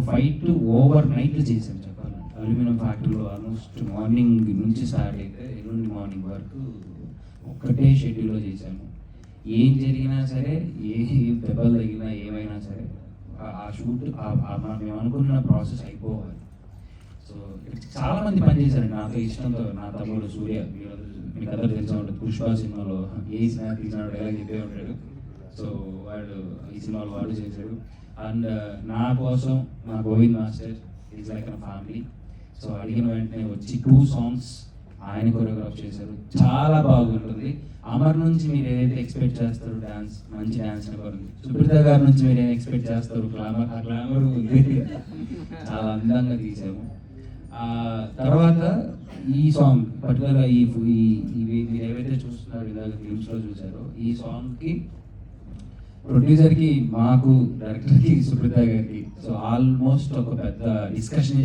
Fight over night చేసాం చెప్పాలంటే. Aluminium ఫ్యాక్టరీలో ఆల్మోస్ట్ మార్నింగ్ నుంచి స్టార్ట్ అయితే ఎల్లుండి మార్నింగ్ వరకు ఒక్కటే షెడ్యూల్లో చేశాము. ఏం జరిగినా సరే, ఏ దెబ్బలు తగినా ఏమైనా సరే ఆ షూట్ మేము అనుకున్న ప్రాసెస్ అయిపోవాలి. సో చాలా మంది పనిచేశారండి నాతో ఇష్టంతో. నా తమ్ముడు సూర్య, మీకు అందరూ తెలిసే ఉంటుంది, పుష్ప సినిమాలో ఏ సినిమా తీసినాడు ఎలా చెప్పే ఉంటాడు. సో వాడు ఈ సినిమాలో వాడు చేశాడు. అండ్ నా కోసం మా Govind master is like a family. So అడిగిన వెంటనే వచ్చి 2 songs ఆయన కొరియోగ్రాఫ్ చేశారు. చాలా బాగుంటుంది. అమర్ నుంచి మీరు ఏదైతే ఎక్స్పెక్ట్ చేస్తారు డ్యాన్స్, మంచి డ్యాన్స్ అనుకోండి. సుప్రీత గారి నుంచి మీరు ఏం ఎక్స్పెక్ట్ చేస్తారు, గ్లామర్, ఆ గ్లామర్ ఉంది. చాలా అందంగా తీసాము. తర్వాత ఈ సాంగ్ పర్టికులర్గా మీరు ఏవైతే చూస్తున్నారు ఇందాక ఫిల్మ్స్లో చూసారో, ఈ సాంగ్కి ప్రొడ్యూసర్కి, మాకు, డైరెక్టర్కి, సుప్రీత గారికి సో ఆల్మోస్ట్ ఒక పెద్ద డిస్కషన్